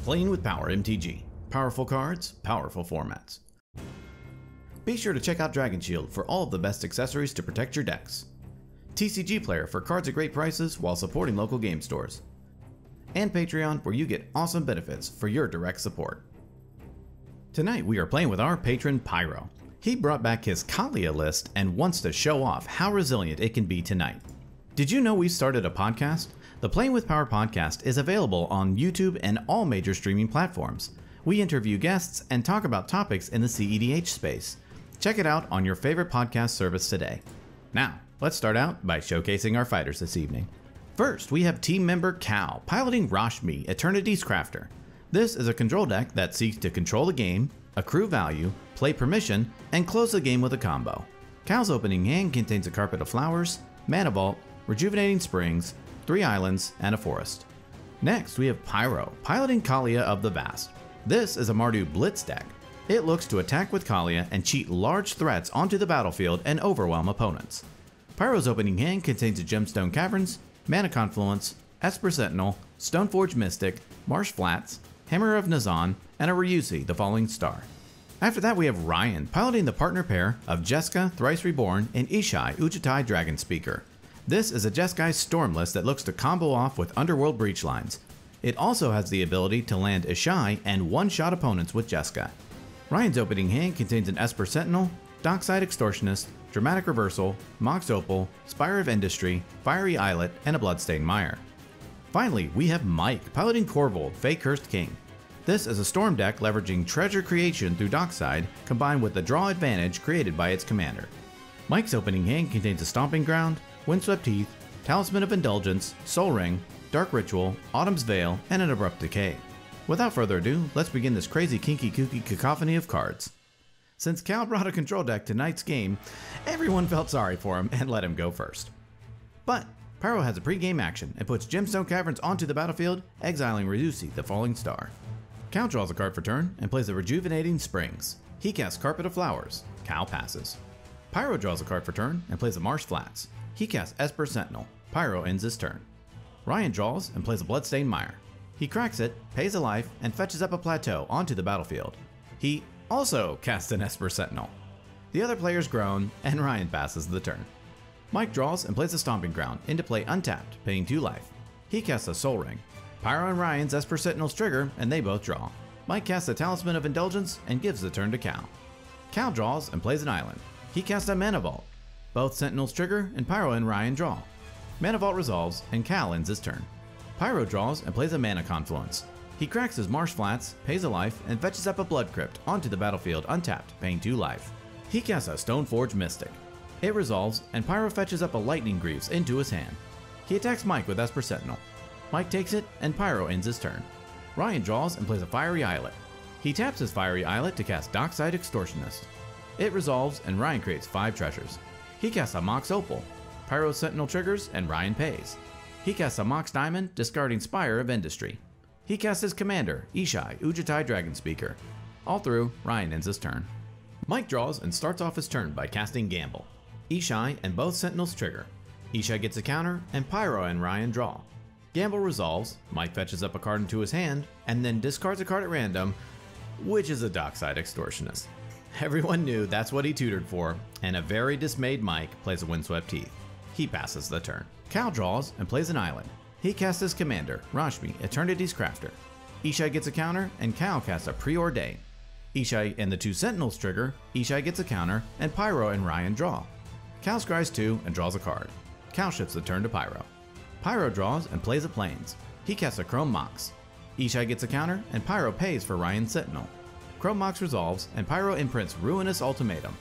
Playing with Power MTG. Powerful cards, powerful formats. Be sure to check out Dragon Shield for all of the best accessories to protect your decks. TCG Player for cards at great prices while supporting local game stores. And Patreon, where you get awesome benefits for your direct support. Tonight we are playing with our patron Pyro. He brought back his Kaalia list and wants to show off how resilient it can be tonight. Did you know we started a podcast? The Playing with Power podcast is available on YouTube and all major streaming platforms. We interview guests and talk about topics in the CEDH space. Check it out on your favorite podcast service today. Now, let's start out by showcasing our fighters this evening. First, we have team member Cal piloting Rashmi, Eternity's Crafter. This is a control deck that seeks to control the game, accrue value, play permission, and close the game with a combo. Cal's opening hand contains a Carpet of Flowers, Mana Vault, Rejuvenating Springs, 3 islands, and a forest. Next, we have Pyro, piloting Kaalia of the Vast. This is a Mardu Blitz deck. It looks to attack with Kaalia and cheat large threats onto the battlefield and overwhelm opponents. Pyro's opening hand contains a Gemstone Caverns, Mana Confluence, Esper Sentinel, Stoneforge Mystic, Marsh Flats, Hammer of Nazan, and a Ryuzi, the Falling Star. After that, we have Ryan piloting the partner pair of Jeska, Thrice Reborn, and Ishai, Uchitai Dragon Speaker. This is a Jeskai Storm list that looks to combo off with Underworld Breach lines. It also has the ability to land Ishai and one-shot opponents with Jeska. Ryan's opening hand contains an Esper Sentinel, Dockside Extortionist, Dramatic Reversal, Mox Opal, Spire of Industry, Fiery Islet, and a Bloodstained Mire. Finally, we have Mike piloting Korvold, Fey Cursed King. This is a Storm deck leveraging treasure creation through Dockside combined with the draw advantage created by its commander. Mike's opening hand contains a Stomping Ground, Windswept Heath, Talisman of Indulgence, Soul Ring, Dark Ritual, Autumn's Veil, and an Abrupt Decay. Without further ado, let's begin this crazy kinky kooky cacophony of cards. Since Cal brought a control deck to tonight's game, everyone felt sorry for him and let him go first. But Pyro has a pre-game action and puts Gemstone Caverns onto the battlefield, exiling Ryuzi, the Falling Star. Cal draws a card for turn and plays a Rejuvenating Springs. He casts Carpet of Flowers. Cal passes. Pyro draws a card for turn and plays a Marsh Flats. He casts Esper Sentinel. Pyro ends his turn. Ryan draws and plays a Bloodstained Mire. He cracks it, pays a life, and fetches up a plateau onto the battlefield. He also casts an Esper Sentinel. The other players groan, and Ryan passes the turn. Mike draws and plays a Stomping Ground into play untapped, paying 2 life. He casts a Soul Ring. Pyro and Ryan's Esper Sentinels trigger, and they both draw. Mike casts a Talisman of Indulgence and gives the turn to Cal. Cal draws and plays an island. He casts a Mana Vault. Both Sentinels trigger, and Pyro and Ryan draw. Mana Vault resolves, and Cal ends his turn. Pyro draws and plays a Mana Confluence. He cracks his Marsh Flats, pays a life, and fetches up a Blood Crypt onto the battlefield untapped, paying 2 life. He casts a Stoneforge Mystic. It resolves, and Pyro fetches up a Lightning Greaves into his hand. He attacks Mike with Esper Sentinel. Mike takes it, and Pyro ends his turn. Ryan draws and plays a Fiery Islet. He taps his Fiery Islet to cast Dockside Extortionist. It resolves, and Ryan creates 5 treasures. He casts a Mox Opal. Pyro's Sentinel triggers, and Ryan pays. He casts a Mox Diamond, discarding Spire of Industry. He casts his commander, Ishai, Uchitai Dragon Speaker. All through, Ryan ends his turn. Mike draws and starts off his turn by casting Gamble. Ishai and both Sentinels trigger. Ishai gets a counter, and Pyro and Ryan draw. Gamble resolves, Mike fetches up a card into his hand, and then discards a card at random, which is a Dockside Extortionist. Everyone knew that's what he tutored for, and a very dismayed Mike plays a Windswept Heath. He passes the turn. Cal draws and plays an island. He casts his commander, Rashmi, Eternity's Crafter. Ishai gets a counter, and Cal casts a Preordain. Ishai and the 2 Sentinels trigger, Ishai gets a counter, and Pyro and Ryan draw. Cal scries 2 and draws a card. Cal shifts the turn to Pyro. Pyro draws and plays a Plains. He casts a Chrome Mox. Ishai gets a counter, and Pyro pays for Ryan's Sentinel. Chrome Mox resolves, and Pyro imprints Ruinous Ultimatum.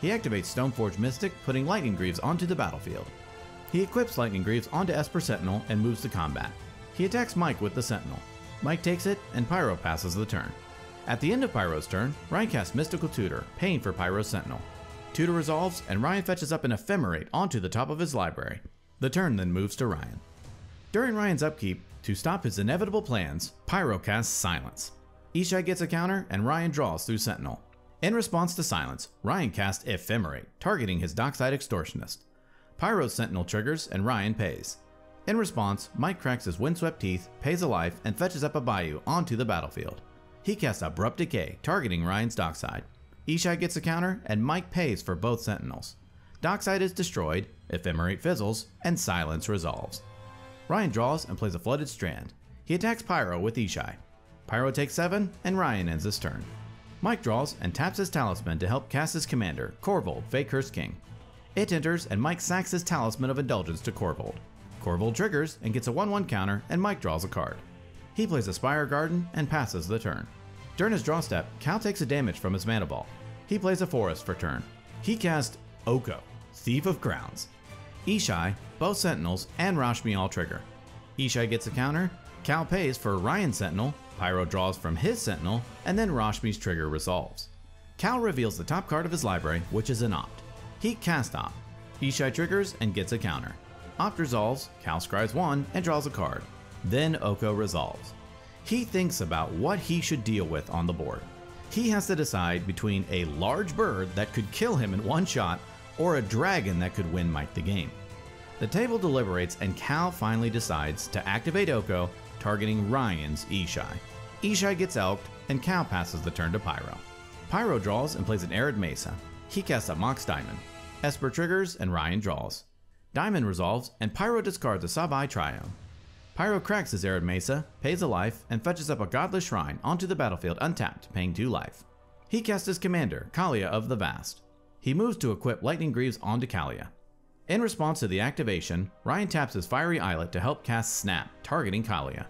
He activates Stoneforge Mystic, putting Lightning Greaves onto the battlefield. He equips Lightning Greaves onto Esper Sentinel and moves to combat. He attacks Mike with the Sentinel. Mike takes it, and Pyro passes the turn. At the end of Pyro's turn, Ryan casts Mystical Tutor, paying for Pyro's Sentinel. Tutor resolves, and Ryan fetches up an Ephemerate onto the top of his library. The turn then moves to Ryan. During Ryan's upkeep, to stop his inevitable plans, Pyro casts Silence. Ishai gets a counter, and Ryan draws through Sentinel. In response to Silence, Ryan casts Ephemerate, targeting his Dockside Extortionist. Pyro's Sentinel triggers, and Ryan pays. In response, Mike cracks his windswept teeth, pays a life, and fetches up a Bayou onto the battlefield. He casts Abrupt Decay, targeting Ryan's dockside. Ishai gets a counter, and Mike pays for both Sentinels. Dockside is destroyed, Ephemerate fizzles, and Silence resolves. Ryan draws and plays a Flooded Strand. He attacks Pyro with Ishai. Pyro takes 7, and Ryan ends his turn. Mike draws and taps his Talisman to help cast his commander, Korvold, Fakehurst King. It enters, and Mike sacks his Talisman of Indulgence to Korvold. Korvold triggers and gets a 1/1 counter, and Mike draws a card. He plays a Spire Garden and passes the turn. During his draw step, Cal takes a damage from his Mana Ball. He plays a Forest for turn. He casts Oko, Thief of Crowns. Ishai, both Sentinels, and Rashmi all trigger. Ishai gets a counter, Cal pays for Ryan's Sentinel, Pyro draws from his Sentinel, and then Rashmi's trigger resolves. Cal reveals the top card of his library, which is an Opt. He casts Opt. Ishai triggers and gets a counter. Opt resolves, Cal scries 1 and draws a card. Then Oko resolves. He thinks about what he should deal with on the board. He has to decide between a large bird that could kill him in one shot or a dragon that could win Mike the game. The table deliberates, and Cal finally decides to activate Oko, targeting Ryan's Ishai. Ishai gets elked, and Cal passes the turn to Pyro. Pyro draws and plays an Arid Mesa. He casts a Mox Diamond. Esper triggers and Ryan draws. Diamond resolves, and Pyro discards a Sabai Triome. Pyro cracks his Arid Mesa, pays a life, and fetches up a Godless Shrine onto the battlefield untapped, paying 2 life. He casts his commander, Kaalia of the Vast. He moves to equip Lightning Greaves onto Kaalia. In response to the activation, Ryan taps his Fiery Islet to help cast Snap, targeting Kaalia.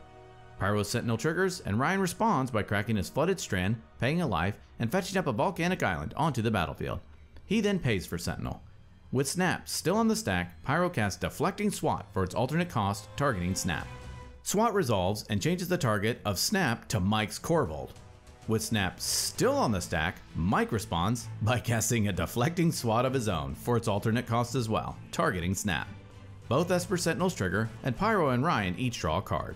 Pyro's Sentinel triggers, and Ryan responds by cracking his Flooded Strand, paying a life, and fetching up a Volcanic Island onto the battlefield. He then pays for Sentinel. With Snap still on the stack, Pyro casts Deflecting Swat for its alternate cost, targeting Snap. Swat resolves and changes the target of Snap to Mike's Korvold. With Snap still on the stack, Mike responds by casting a Deflecting Swat of his own for its alternate cost as well, targeting Snap. Both Esper Sentinels trigger, and Pyro and Ryan each draw a card.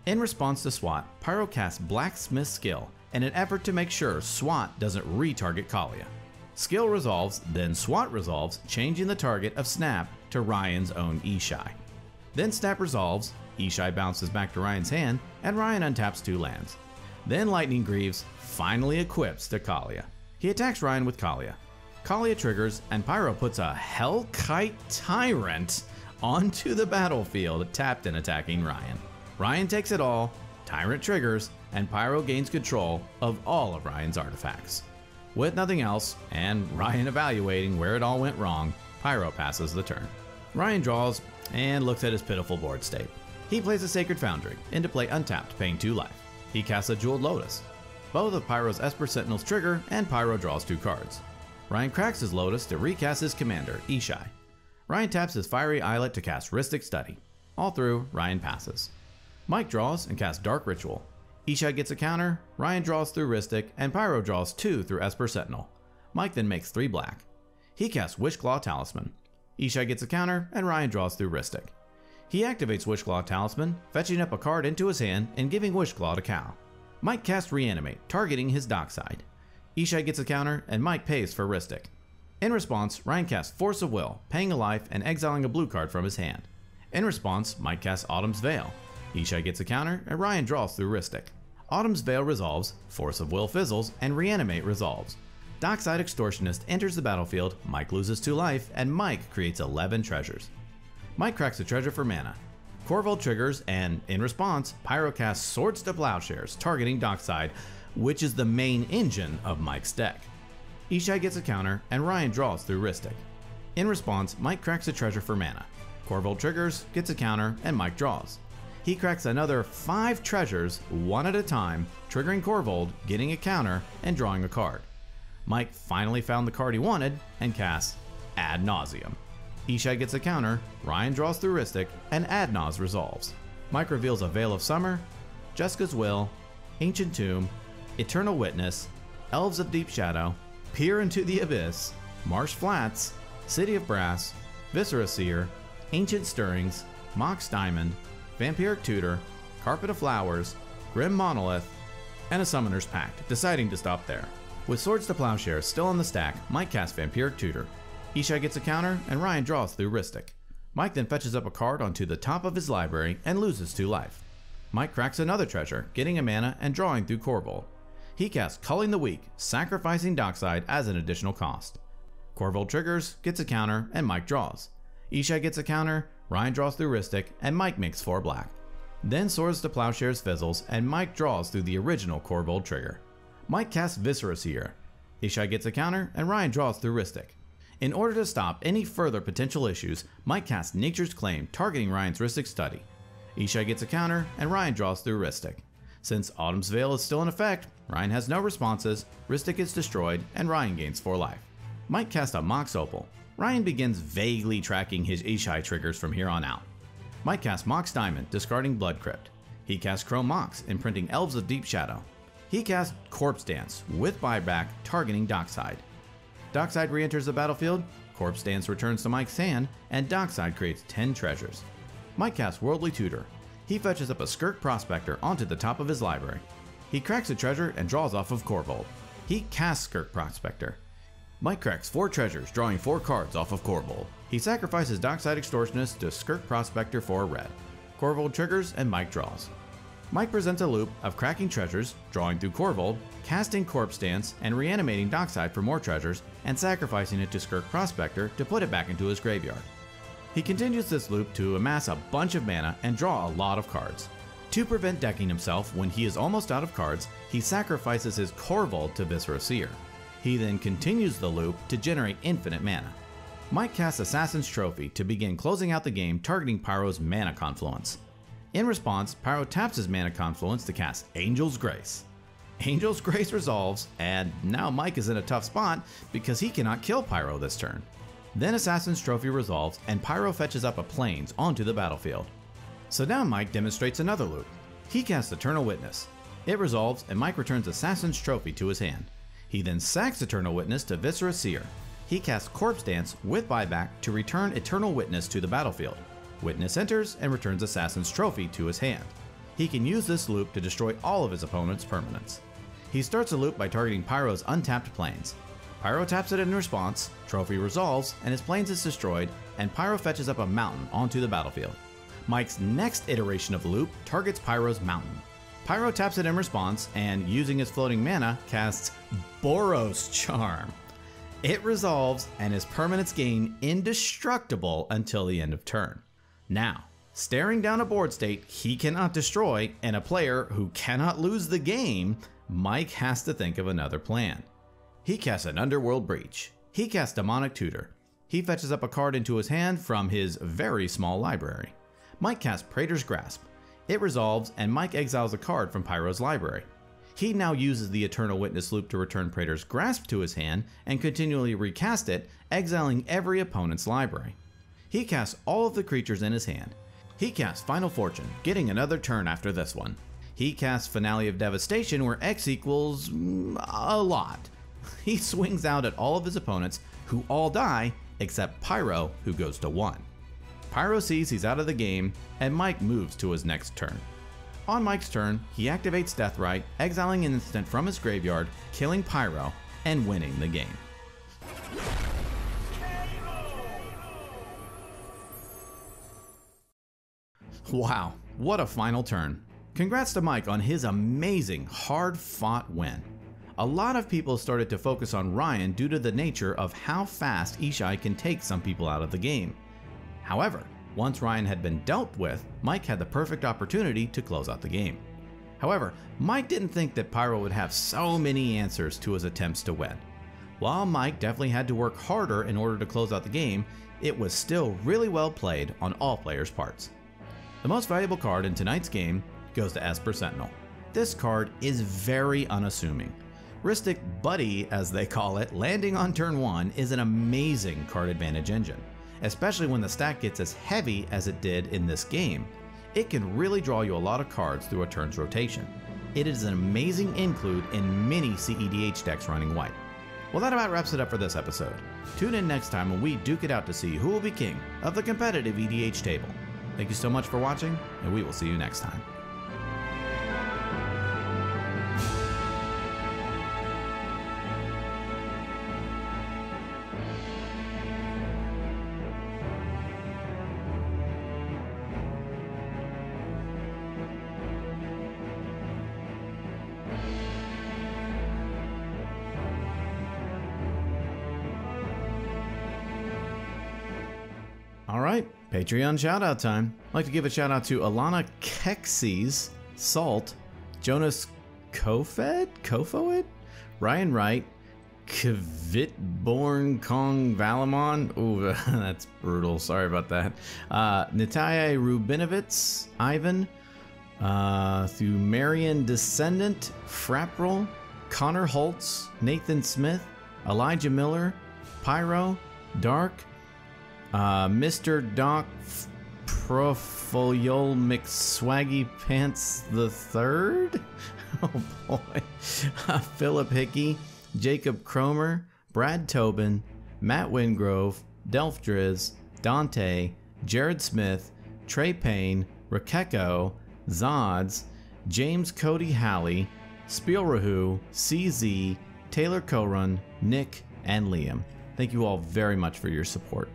In response to Swat, Pyro casts Blacksmith Skill in an effort to make sure Swat doesn't retarget Kaalia. Skill resolves, then Swat resolves, changing the target of Snap to Ryan's own Ishai. Then Snap resolves, Ishai bounces back to Ryan's hand, and Ryan untaps 2 lands. Then Lightning Greaves finally equips to Kaalia. He attacks Ryan with Kaalia. Kaalia triggers, and Pyro puts a Hellkite Tyrant onto the battlefield, tapped and attacking Ryan. Ryan takes it all, Tyrant triggers, and Pyro gains control of all of Ryan's artifacts. With nothing else, and Ryan evaluating where it all went wrong, Pyro passes the turn. Ryan draws and looks at his pitiful board state. He plays a Sacred Foundry into play untapped, paying 2 life. He casts a Jeweled Lotus. Both of Pyro's Esper Sentinels trigger, and Pyro draws 2 cards. Ryan cracks his Lotus to recast his commander, Ishai. Ryan taps his Fiery Islet to cast Rhystic Study. All through, Ryan passes. Mike draws and casts Dark Ritual. Ishai gets a counter, Ryan draws through Rhystic, and Pyro draws 2 through Esper Sentinel. Mike then makes 3 black. He casts Wishclaw Talisman. Ishai gets a counter, and Ryan draws through Rhystic. He activates Wishclaw Talisman, fetching up a card into his hand and giving Wishclaw to Cal. Mike casts Reanimate, targeting his dockside. Ishai gets a counter, and Mike pays for Rhystic. In response, Ryan casts Force of Will, paying a life and exiling a blue card from his hand. In response, Mike casts Autumn's Veil. Ishai gets a counter, and Ryan draws through Rhystic. Autumn's Veil resolves, Force of Will fizzles, and Reanimate resolves. Dockside Extortionist enters the battlefield, Mike loses 2 life, and Mike creates 11 treasures. Mike cracks a treasure for mana. Korvold triggers, and in response, Pyro casts Swords to Plowshares, targeting Dockside, which is the main engine of Mike's deck. Ishai gets a counter, and Ryan draws through Rhystic. In response, Mike cracks a treasure for mana. Korvold triggers, gets a counter, and Mike draws. He cracks another 5 treasures, one at a time, triggering Korvold, getting a counter, and drawing a card. Mike finally found the card he wanted, and casts Ad Nauseam. Ishai gets a counter, Ryan draws through Rhystic, and Ad Naus resolves. Mike reveals a Veil of Summer, Jeska's Will, Ancient Tomb, Eternal Witness, Elves of Deep Shadow, Peer into the Abyss, Marsh Flats, City of Brass, Viscera Seer, Ancient Stirrings, Mox Diamond, Vampiric Tutor, Carpet of Flowers, Grim Monolith, and a Summoner's Pact, deciding to stop there. With Swords to Plowshares still on the stack, Mike casts Vampiric Tutor. Ishai gets a counter, and Ryan draws through Rhystic. Mike then fetches up a card onto the top of his library and loses 2 life. Mike cracks another treasure, getting a mana and drawing through Korvold. He casts Culling the Weak, sacrificing Dockside as an additional cost. Korvold triggers, gets a counter, and Mike draws. Ishai gets a counter, Ryan draws through Ristic, and Mike makes 4 black. Then Swords to Plowshares fizzles, and Mike draws through the original Korvold trigger. Mike casts Viscera Seer. Ishai gets a counter, and Ryan draws through Ristic. In order to stop any further potential issues, Mike casts Nature's Claim, targeting Ryan's Ristic study. Ishai gets a counter, and Ryan draws through Ristic. Since Autumn's Veil is still in effect, Ryan has no responses, Ristic is destroyed, and Ryan gains 4 life. Mike casts a Mox Opal. Ryan begins vaguely tracking his Ishai triggers from here on out. Mike casts Mox Diamond, discarding Blood Crypt. He casts Chrome Mox, imprinting Elves of Deep Shadow. He casts Corpse Dance, with buyback, targeting Dockside. Dockside re-enters the battlefield, Corpse Dance returns to Mike's hand, and Dockside creates 10 treasures. Mike casts Worldly Tutor. He fetches up a Skirk Prospector onto the top of his library. He cracks a treasure and draws off of Korvold. He casts Skirk Prospector. Mike cracks 4 treasures, drawing 4 cards off of Korvold. He sacrifices Dockside Extortionist to Skirk Prospector for a red. Korvold triggers and Mike draws. Mike presents a loop of cracking treasures, drawing through Korvold, casting Corpse Dance, and reanimating Dockside for more treasures, and sacrificing it to Skirk Prospector to put it back into his graveyard. He continues this loop to amass a bunch of mana and draw a lot of cards. To prevent decking himself when he is almost out of cards, he sacrifices his Korvold to Viscera Seer. He then continues the loop to generate infinite mana. Mike casts Assassin's Trophy to begin closing out the game, targeting Pyro's Mana Confluence. In response, Pyro taps his Mana Confluence to cast Angel's Grace. Angel's Grace resolves, and now Mike is in a tough spot because he cannot kill Pyro this turn. Then Assassin's Trophy resolves, and Pyro fetches up a Plains onto the battlefield. So now Mike demonstrates another loop. He casts Eternal Witness. It resolves, and Mike returns Assassin's Trophy to his hand. He then sacks Eternal Witness to Viscera Seer. He casts Corpse Dance with buyback to return Eternal Witness to the battlefield. Witness enters and returns Assassin's Trophy to his hand. He can use this loop to destroy all of his opponent's permanents. He starts a loop by targeting Pyro's untapped Plains. Pyro taps it in response, Trophy resolves, and his Plains is destroyed, and Pyro fetches up a mountain onto the battlefield. Mike's next iteration of the loop targets Pyro's mountain. Pyro taps it in response, and using his floating mana, casts Boros Charm. It resolves, and his permanents gain indestructible until the end of turn. Now, staring down a board state he cannot destroy, and a player who cannot lose the game, Mike has to think of another plan. He casts an Underworld Breach. He casts Demonic Tutor. He fetches up a card into his hand from his very small library. Mike casts Praetor's Grasp. It resolves, and Mike exiles a card from Pyro's library. He now uses the Eternal Witness loop to return Praetor's Grasp to his hand and continually recast it, exiling every opponent's library. He casts all of the creatures in his hand. He casts Final Fortune, getting another turn after this one. He casts Finale of Devastation, where X equals a lot. He swings out at all of his opponents, who all die, except Pyro, who goes to 1. Pyro sees he's out of the game, and Mike moves to his next turn. On Mike's turn, he activates Deathrite, exiling an instant from his graveyard, killing Pyro, and winning the game. Wow, what a final turn. Congrats to Mike on his amazing, hard-fought win. A lot of people started to focus on Ryan due to the nature of how fast Ishai can take some people out of the game. However, once Ryan had been dealt with, Mike had the perfect opportunity to close out the game. However, Mike didn't think that Pyro would have so many answers to his attempts to win. While Mike definitely had to work harder in order to close out the game, it was still really well played on all players' parts. The most valuable card in tonight's game goes to Esper Sentinel. This card is very unassuming. Ristic Buddy, as they call it, landing on turn 1 is an amazing card advantage engine. Especially when the stack gets as heavy as it did in this game. It can really draw you a lot of cards through a turn's rotation. It is an amazing include in many CEDH decks running white. Well, that about wraps it up for this episode. Tune in next time when we duke it out to see who will be king of the competitive EDH table. Thank you so much for watching, and we will see you next time. All right, Patreon shout out time. I'd like to give a shout out to Alana Kexies, Salt, Jonas Kofoed, Ryan Wright, Kvitborn Kong Valamon. Ooh, that's brutal. Sorry about that. Natalia Rubinovitz, Ivan, through Marion Descendant, Frapril, Connor Holtz, Nathan Smith, Elijah Miller, Pyro, Dark, Mr. Doc Profoliol McSwaggy Pants the Third. Oh boy. Philip Hickey, Jacob Cromer, Brad Tobin, Matt Wingrove, Delph Driz, Dante, Jared Smith, Trey Payne, Rakeko, Zods, James Cody Halley, Spielrahu, CZ, Taylor Corun, Nick, and Liam. Thank you all very much for your support.